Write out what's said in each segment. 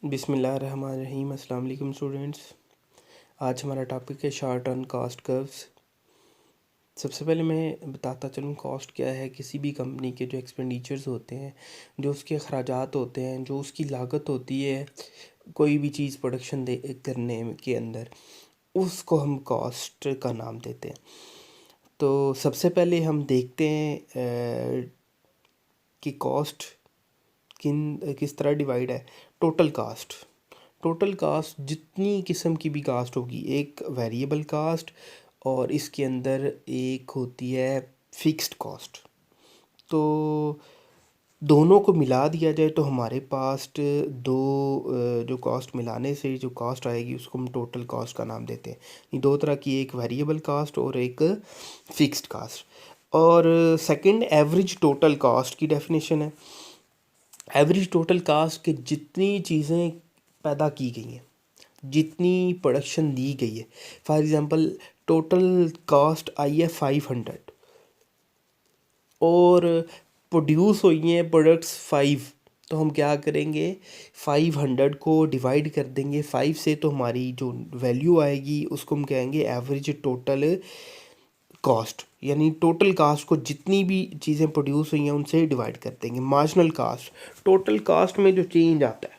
बिस्मिल्लाहिर्रहमानिर्रहीम। अस्सलाम वालेकुम स्टूडेंट्स। आज हमारा टॉपिक है शार्ट टर्म कॉस्ट कर्व्स। सबसे पहले मैं बताता चलूँ कॉस्ट क्या है। किसी भी कंपनी के जो एक्सपेंडिचर्स होते हैं, जो उसके अखराजात होते हैं, जो उसकी लागत होती है कोई भी चीज़ प्रोडक्शन दे करने के अंदर, उसको हम कॉस्ट का नाम देते हैं। तो सबसे पहले हम देखते हैं कि कॉस्ट किस तरह डिवाइड है। टोटल कास्ट जितनी किस्म की भी कास्ट होगी, एक वेरिएबल कास्ट और इसके अंदर एक होती है फिक्स्ड कॉस्ट। तो दोनों को मिला दिया जाए तो हमारे पास दो जो कॉस्ट मिलाने से जो कॉस्ट आएगी उसको हम टोटल कॉस्ट का नाम देते हैं। ये दो तरह की, एक वेरिएबल कास्ट और एक फिक्स्ड कास्ट। और सेकंड एवरेज टोटल कास्ट की डेफिनेशन है। एवरेज टोटल कास्ट के जितनी चीज़ें पैदा की गई हैं, जितनी प्रोडक्शन दी गई है, फॉर एग्ज़ाम्पल टोटल कास्ट आई है 500 और प्रोड्यूस हुई हैं प्रोडक्ट्स 5, तो हम क्या करेंगे, 500 को डिवाइड कर देंगे 5 से, तो हमारी जो वैल्यू आएगी उसको हम कहेंगे एवरेज टोटल कॉस्ट। यानी टोटल कास्ट को जितनी भी चीज़ें प्रोड्यूस हुई हैं उनसे डिवाइड कर देंगे। मार्जिनल कास्ट, टोटल कास्ट में जो चेंज आता है,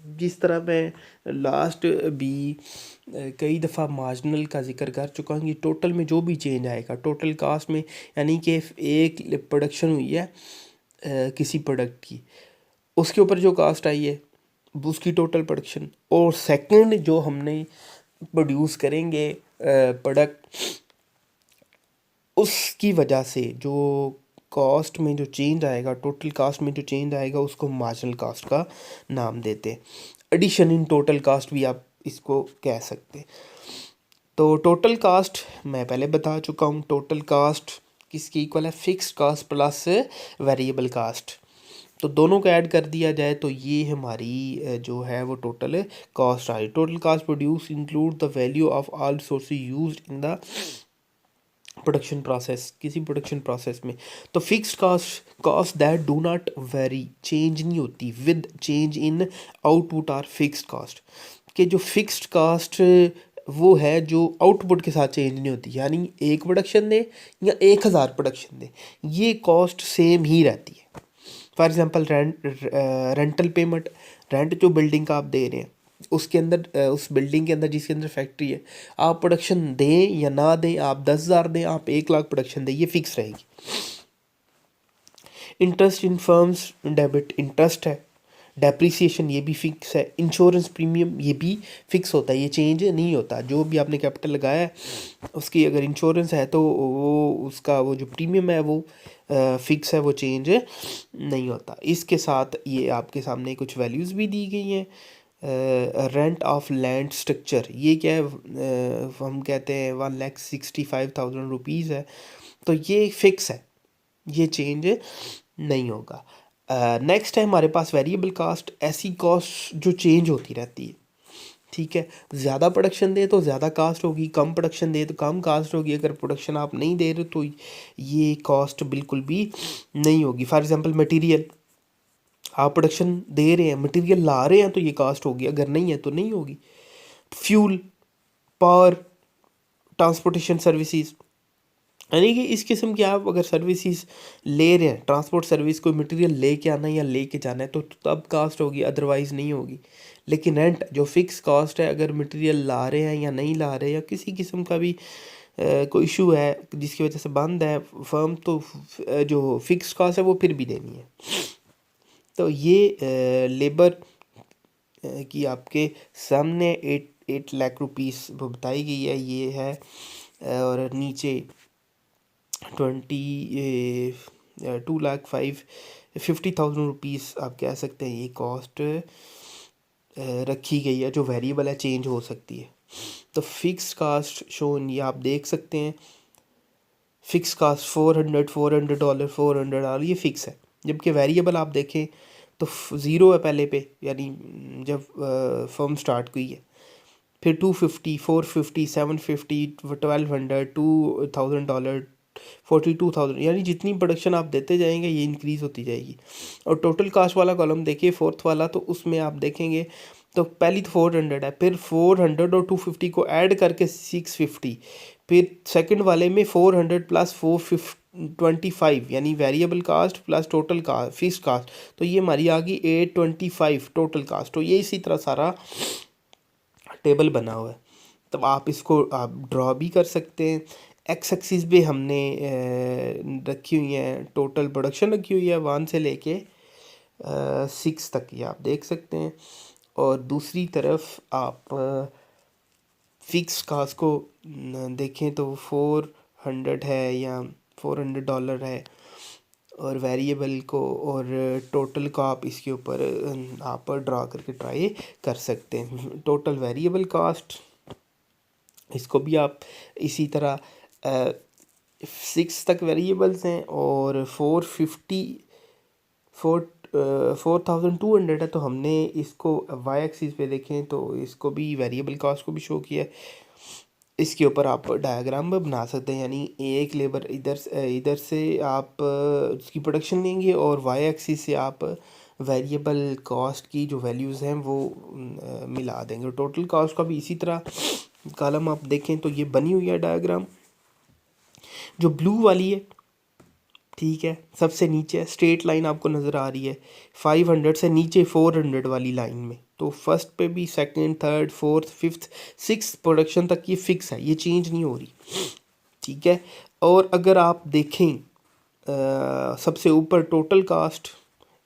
जिस तरह मैं लास्ट भी कई दफ़ा मार्जिनल का जिक्र कर चुका हूँ कि टोटल में जो भी चेंज आएगा टोटल कास्ट में, यानी कि एक प्रोडक्शन हुई है किसी प्रोडक्ट की, उसके ऊपर जो कास्ट आई है उसकी टोटल प्रोडक्शन, और सेकंड जो हमने प्रोड्यूस करेंगे प्रोडक्ट, उसकी वजह से जो कॉस्ट में जो चेंज आएगा, टोटल कास्ट में जो चेंज आएगा, उसको मार्जिनल कास्ट का नाम देते हैं। एडिशन इन टोटल कास्ट भी आप इसको कह सकते हैं। तो टोटल कास्ट मैं पहले बता चुका हूँ। टोटल कास्ट किसकी इक्वल है, fixed cost plus variable cost. तो दोनों को ऐड कर दिया जाए तो ये हमारी जो है वो टोटल कास्ट आई। Total cost produce include the value of all resources used in the production process, किसी प्रोडक्शन प्रोसेस में। तो fixed cost that do not vary, change नहीं होती with change in output are fixed cost. कि जो fixed cast वो है जो आउटपुट के साथ चेंज नहीं होती, यानी एक प्रोडक्शन दे या 1000 प्रोडक्शन दे, ये कॉस्ट सेम ही रहती है। For example rental payment, rent जो बिल्डिंग का आप दे रहे हैं उसके अंदर, उस बिल्डिंग के अंदर जिसके अंदर फैक्ट्री है, आप प्रोडक्शन दें या ना दें, आप 10,000 दें, आप 1,00,000 प्रोडक्शन दें, ये फिक्स रहेगी। Interest in firms, debit interest है। डेप्रिसिएशन ये भी फिक्स है। इंश्योरेंस प्रीमियम ये भी फिक्स होता है, ये चेंज नहीं होता। जो भी आपने कैपिटल लगाया है उसकी अगर इंश्योरेंस है तो वो उसका वो जो प्रीमियम है वो फिक्स है, वो चेंज नहीं होता। इसके साथ ये आपके सामने कुछ वैल्यूज़ भी दी गई हैं। रेंट ऑफ लैंड स्ट्रक्चर, ये क्या है, हम कहते हैं 1,65,000 रुपीज़ है, तो ये फिक्स है, ये चेंज नहीं होगा। नेक्स्ट है हमारे पास वेरिएबल कास्ट, ऐसी कॉस्ट जो चेंज होती रहती है। ठीक है, ज़्यादा प्रोडक्शन दे तो ज़्यादा कास्ट होगी, कम प्रोडक्शन दे तो कम कास्ट होगी। अगर प्रोडक्शन आप नहीं दे रहे तो ये कॉस्ट बिल्कुल भी नहीं होगी। फॉर एग्जांपल मटेरियल, आप प्रोडक्शन दे रहे हैं, मटेरियल ला रहे हैं तो ये कास्ट होगी, अगर नहीं है तो नहीं होगी। फ्यूल, पावर, ट्रांसपोर्टेशन सर्विसेज, यानी कि इस किस्म की आप अगर सर्विसेज ले रहे हैं, ट्रांसपोर्ट सर्विस, कोई मटेरियल लेके आना है या लेके जाना है, तो तब कास्ट होगी, अदरवाइज़ नहीं होगी। लेकिन रेंट जो फिक्स कास्ट है, अगर मटेरियल ला रहे हैं या नहीं ला रहे हैं, या किसी किस्म का भी कोई इशू है जिसकी वजह से बंद है फर्म, तो जो फिक्स कास्ट है वो फिर भी देनी है। तो ये लेबर की आपके सामने 8 लाख रुपीस वो बताई गई है, ये है। और नीचे 2,50,000 रुपीज़ आप कह सकते हैं, ये कॉस्ट रखी गई है, जो वेरिएबल है, चेंज हो सकती है। तो फिक्स कास्ट शोन ये आप देख सकते हैं, फिक्स कास्ट $400 $400 ये फिक्स है। जबकि वेरिएबल आप देखें तो ज़ीरो है पहले पे, यानी जब फर्म स्टार्ट हुई है, फिर 250 450 750 1,200 $2,000 42,000, यानी जितनी प्रोडक्शन आप देते जाएंगे ये इंक्रीज़ होती जाएगी। और टोटल कास्ट वाला कॉलम देखिए फोर्थ वाला, तो उसमें आप देखेंगे तो पहली तो 400 है, फिर 400 और 250 को ऐड करके 650, फिर सेकंड वाले में 400 प्लस 425 यानी variable cost plus total cost fix cost, तो ये हमारी आ गई 825 टोटल कास्ट। तो ये इसी तरह सारा टेबल बना हुआ है। तब आप इसको आप ड्रॉ भी कर सकते हैं। एक्स एक्सिस पे हमने रखी हुई है टोटल प्रोडक्शन रखी हुई है 1 से लेके 6 तक, ये आप देख सकते हैं। और दूसरी तरफ आप फिक्स कास्ट को देखें तो 400 है या $400 है, और वेरिएबल को और टोटल को आप इसके ऊपर आप ड्रा करके ट्राई कर सकते हैं। टोटल वेरिएबल कास्ट, इसको भी आप इसी तरह 6 तक वेरिएबल्स हैं और 4,200 है, तो हमने इसको वाई एक्सिस पे देखें तो इसको भी वेरिएबल कास्ट को भी शो किया है। इसके ऊपर आप डायग्राम में बना सकते हैं, यानी एक लेबर इधर से आप उसकी प्रोडक्शन लेंगे और वाई एक्सिस से आप वेरिएबल कॉस्ट की जो वैल्यूज़ हैं वो मिला देंगे। टोटल कॉस्ट का भी इसी तरह कॉलम आप देखें तो ये बनी हुई है डायग्राम। जो ब्लू वाली है, ठीक है, सबसे नीचे स्ट्रेट लाइन आपको नज़र आ रही है 500 से नीचे 400 वाली लाइन में, तो फर्स्ट पे भी second third fourth fifth six production तक ये फिक्स है, ये चेंज नहीं हो रही, ठीक है। और अगर आप देखें सबसे ऊपर टोटल कास्ट,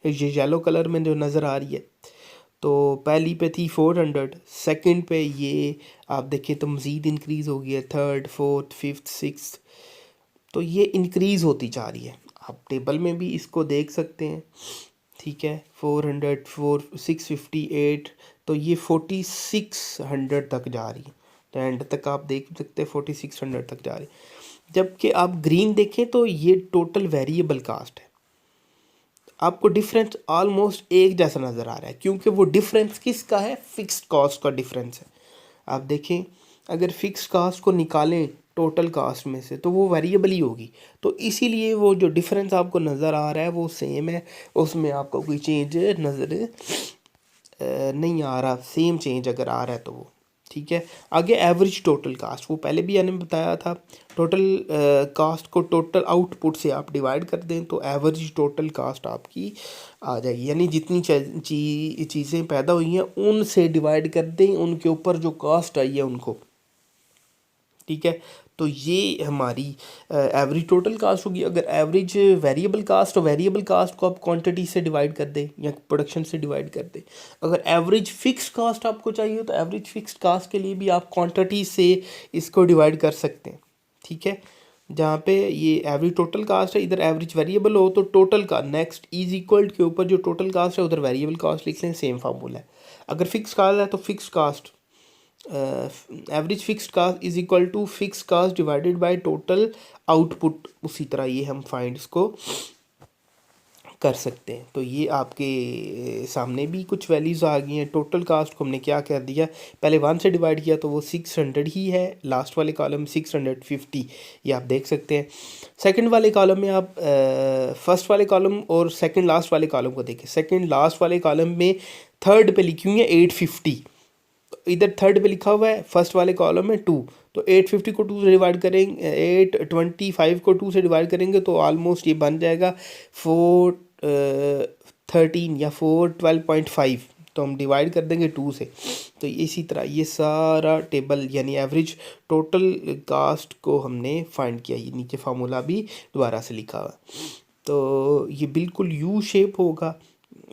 ये येलो कलर में जो नज़र आ रही है, तो पहली पे थी 400, सेकंड पे ये आप देखें तो मज़ीद इंक्रीज़ हो गई है, थर्ड फोर्थ फिफ्थ सिक्स, तो ये इंक्रीज़ होती जा रही है। आप टेबल में भी इसको देख सकते हैं, ठीक है। 400 658, तो ये 4600 तक जा रही है, तो एंड तक आप देख सकते हैं 4600 तक जा रही है। जबकि आप ग्रीन देखें तो ये टोटल वेरिएबल कास्ट है, आपको डिफरेंस ऑलमोस्ट एक जैसा नज़र आ रहा है, क्योंकि वो डिफरेंस किसका है, फिक्स्ड कॉस्ट का डिफरेंस है। आप देखें अगर फिक्स्ड कास्ट को निकालें टोटल कास्ट में से तो वो वेरिएबल ही होगी, तो इसीलिए वो जो डिफरेंस आपको नज़र आ रहा है वो सेम है, उसमें आपको कोई चेंज नज़र नहीं आ रहा, सेम चेंज अगर आ रहा है तो वो ठीक है। आगे एवरेज टोटल कास्ट, वो पहले भी मैंने बताया था, टोटल कास्ट को टोटल आउटपुट से आप डिवाइड कर दें तो एवरेज टोटल कास्ट आपकी आ जाएगी, यानी जितनी चीज़ें पैदा हुई हैं उनसे डिवाइड कर दें, उनके ऊपर जो कास्ट आई है उनको, ठीक है। तो ये हमारी एवरेज टोटल कास्ट होगी। अगर एवरेज वेरिएबल कास्ट, तो वेरिएबल कास्ट को आप क्वांटिटी से डिवाइड कर दें या प्रोडक्शन से डिवाइड कर दें। अगर एवरेज फिक्स्ड कास्ट आपको चाहिए तो एवरेज फिक्स्ड कास्ट के लिए भी आप क्वांटिटी से इसको डिवाइड कर सकते हैं, ठीक है। जहाँ पे ये एवरेज टोटल कास्ट है, इधर एवरेज वेरिएबल हो तो टोटल का नेक्स्ट इज इक्वल के ऊपर जो टोटल कास्ट है उधर वेरिएबल कास्ट लिख लें, सेम फार्मूला है। अगर फिक्स कास्ट है तो fix cost average fixed cost is equal to fix cost divided by total output, उसी तरह ये हम फाइंड इसको कर सकते हैं। तो ये आपके सामने भी कुछ वैल्यूज़ आ गई हैं। टोटल कास्ट को हमने क्या कर दिया, पहले 1 से डिवाइड किया तो वो 600 ही है, लास्ट वाले कॉलम 650, ये आप देख सकते हैं। सेकंड वाले कॉलम में आप फर्स्ट वाले कॉलम और सेकंड लास्ट वाले कॉलम को देखें, सेकंड लास्ट वाले कॉलम में थर्ड पे लिखी हुई है 850, इधर थर्ड पे लिखा हुआ है फर्स्ट वाले कॉलम में 2, तो 850 को 2 से डिवाइड करेंगे, 825 को 2 से डिवाइड करेंगे तो ऑलमोस्ट ये बन जाएगा 413 या 412.5, तो हम डिवाइड कर देंगे 2 से। तो इसी तरह ये सारा टेबल यानी एवरेज टोटल कास्ट को हमने फाइंड किया, ये नीचे फार्मूला भी दोबारा से लिखा हुआ, तो ये बिल्कुल यू शेप होगा,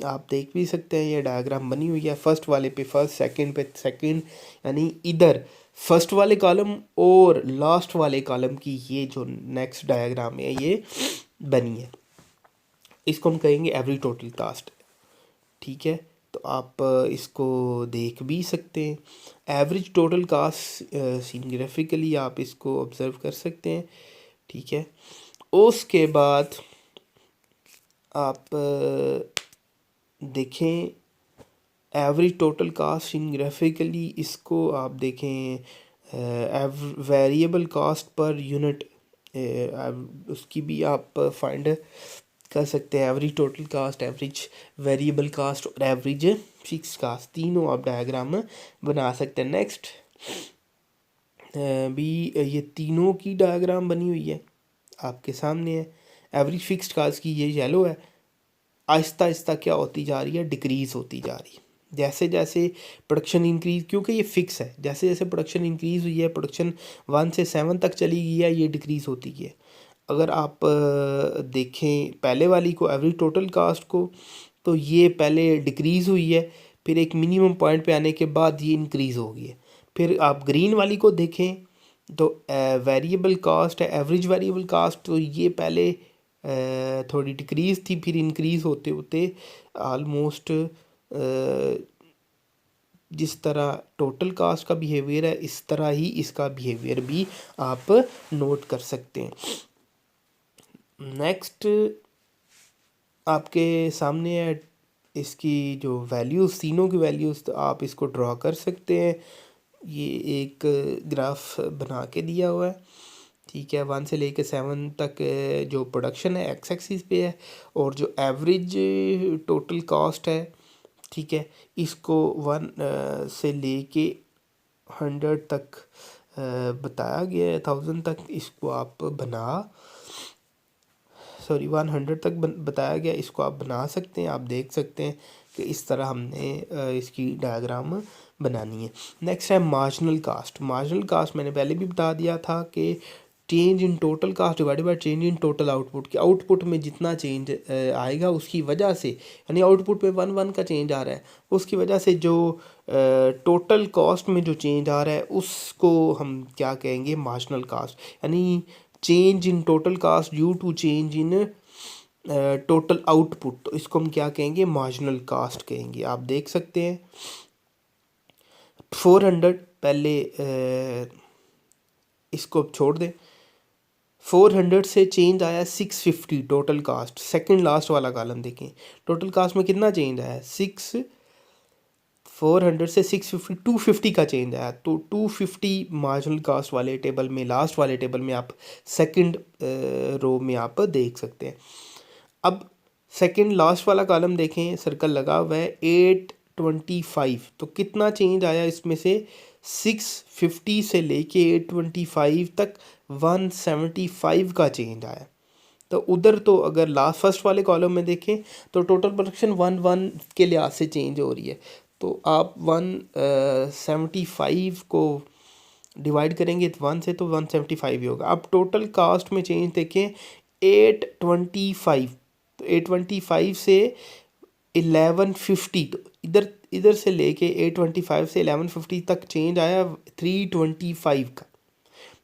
आप देख भी सकते हैं। ये डायग्राम बनी हुई है, फर्स्ट वाले पे फर्स्ट, सेकंड पे सेकंड, यानी इधर फर्स्ट वाले कॉलम और लास्ट वाले कॉलम की ये जो नेक्स्ट डायग्राम है ये बनी है, इसको हम कहेंगे एवरेज टोटल कास्ट, ठीक है। तो आप इसको देख भी सकते हैं। एवरेज टोटल कास्ट ग्राफिकली आप इसको ऑब्जर्व कर सकते हैं, ठीक है। उसके बाद आप देखें एवरेज टोटल कास्ट इन ग्राफिकली, इसको आप देखें वेरिएबल कास्ट पर यूनिट उसकी भी आप फाइंड कर सकते हैं। Average total cost, average variable cost और एवरेज फिक्स कास्ट, तीनों आप डायग्राम बना सकते हैं। नेक्स्ट भी ये तीनों की डायग्राम बनी हुई है आपके सामने है। एवरेज फिक्स्ड कास्ट की ये येलो है, आहिस्ता आहिस्ता क्या होती जा रही है, डिक्रीज़ होती जा रही है। जैसे जैसे प्रोडक्शन इंक्रीज़, क्योंकि ये फिक्स है, जैसे जैसे प्रोडक्शन इंक्रीज़ हुई है, प्रोडक्शन 1 से 7 तक चली गई है, ये डिक्रीज़ होती गई है। अगर आप देखें पहले वाली को, एवरेज टोटल कास्ट को, तो ये पहले डिक्रीज़ हुई है, फिर एक मिनिमम पॉइंट पे आने के बाद ये इंक्रीज़ हो गई है। फिर आप ग्रीन वाली को देखें तो वेरिएबल कास्ट है, एवरेज वेरिएबल कास्ट, तो ये पहले थोड़ी डिक्रीज़ थी, फिर इंक्रीज़ होते होते आलमोस्ट जिस तरह टोटल कास्ट का बिहेवियर है, इस तरह ही इसका बिहेवियर भी आप नोट कर सकते हैं। नेक्स्ट आपके सामने है इसकी जो वैल्यूज़, तीनों की वैल्यूज़, तो आप इसको ड्रॉ कर सकते हैं। ये एक ग्राफ बना के दिया हुआ है, ठीक है। 1 से लेके 7 तक जो प्रोडक्शन है एक्स एक्सिस पे है, और जो एवरेज टोटल कॉस्ट है, ठीक है, इसको 1 से लेके 100 तक बताया गया है, 1000 तक इसको आप बना, सॉरी 100 तक बताया गया, इसको आप बना सकते हैं। आप देख सकते हैं कि इस तरह हमने इसकी डायग्राम बनानी है। नेक्स्ट है मार्जिनल कास्ट। मार्जिनल कास्ट मैंने पहले भी बता दिया था कि change in total cast divided by change in total output, कि आउटपुट में जितना चेंज आएगा उसकी वजह से, यानी आउटपुट में 1 का चेंज आ रहा है, उसकी वजह से जो टोटल कॉस्ट में जो चेंज आ रहा है उसको हम क्या कहेंगे, मार्जिनल कास्ट। यानी change in total cost due to change in total output, तो इसको हम क्या कहेंगे, मार्जिनल कास्ट कहेंगे। आप देख सकते हैं 400 पहले इसको छोड़ दें, 400 से चेंज आया 650 टोटल कास्ट। सेकंड लास्ट वाला कॉलम देखें, टोटल कास्ट में कितना चेंज आया, 400 से 650, 250 का चेंज आया। तो 250 मार्जिनल कास्ट वाले टेबल में, लास्ट वाले टेबल में आप सेकंड रो में आप देख सकते हैं। अब सेकंड लास्ट वाला कॉलम देखें, सर्कल लगा हुआ है 825, तो कितना चेंज आया इसमें से, 650 से लेके 825 तक 175 का चेंज आया। तो उधर तो अगर लास्ट फर्स्ट वाले कॉलम में देखें तो टोटल प्रोडक्शन 1 के लिहाज से चेंज हो रही है, तो आप 175 को डिवाइड करेंगे 1 से तो 175 ही होगा। अब टोटल कास्ट में चेंज देखें 825, तो 825 से 1150, तो इधर इधर से लेके 825 से 1150 तक चेंज आया 325 का,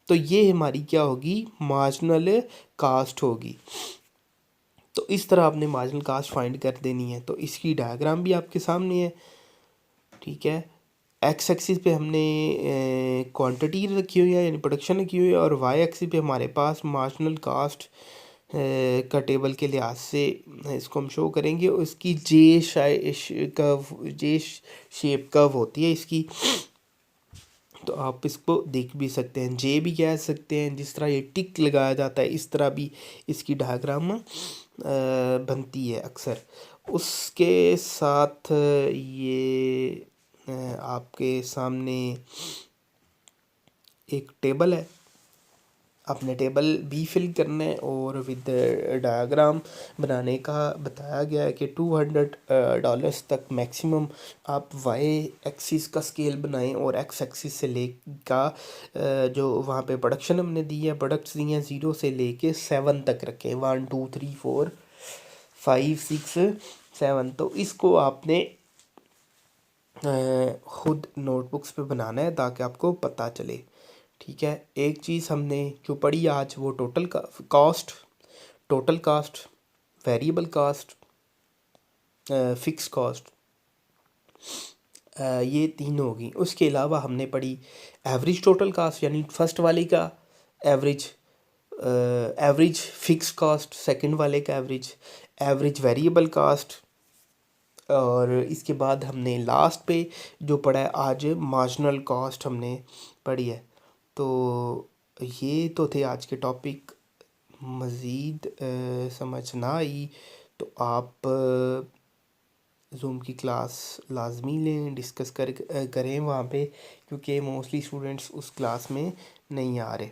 तो ये हमारी क्या होगी, मार्जिनल कास्ट होगी। तो इस तरह आपने मार्जिनल कास्ट फाइंड कर देनी है। तो इसकी डायग्राम भी आपके सामने है, ठीक है। एक्स एक्सिस पे हमने क्वांटिटी रखी हुई है, यानी प्रोडक्शन रखी हुई है, और वाई एक्सिस पे हमारे पास मार्जिनल कास्ट का टेबल के लिहाज से इसको हम शो करेंगे। उसकी जे शेप कर्व होती है इसकी, तो आप इसको देख भी सकते हैं, जे भी कह सकते हैं। जिस तरह ये टिक लगाया जाता है इस तरह भी इसकी डायग्राम बनती है अक्सर। उसके साथ ये आपके सामने एक टेबल है, आपने टेबल भी फिल करना है, और विद डायग्राम बनाने का बताया गया है कि $200 तक मैक्सिमम आप वाई एक्सिस का स्केल बनाएं, और एक्स एक्सिस से ले का जो वहाँ पे प्रोडक्शन हमने दी है, प्रोडक्ट्स दी हैं 0 से लेके 7 तक रखें, 1 2 3 4 5 6 7। तो इसको आपने खुद नोटबुक्स पे बनाना है ताकि आपको पता चले, ठीक है। एक चीज़ हमने जो पढ़ी आज वो total cost, total cost, variable cost, fix cost, ये तीन होगी। उसके अलावा हमने पढ़ी एवरेज टोटल कास्ट, यानी फर्स्ट वाले का average, average fix cost second वाले का एवरेज, एवरेज वेरिएबल कास्ट, और इसके बाद हमने लास्ट पे जो पढ़ा है आज मार्जिनल कॉस्ट हमने पढ़ी है। तो ये तो थे आज के टॉपिक। मज़ीद समझ ना आई तो आप ज़ूम की क्लास लाजमी लें, डिस्कस करें वहाँ पे, क्योंकि मोस्टली स्टूडेंट्स उस क्लास में नहीं आ रहे।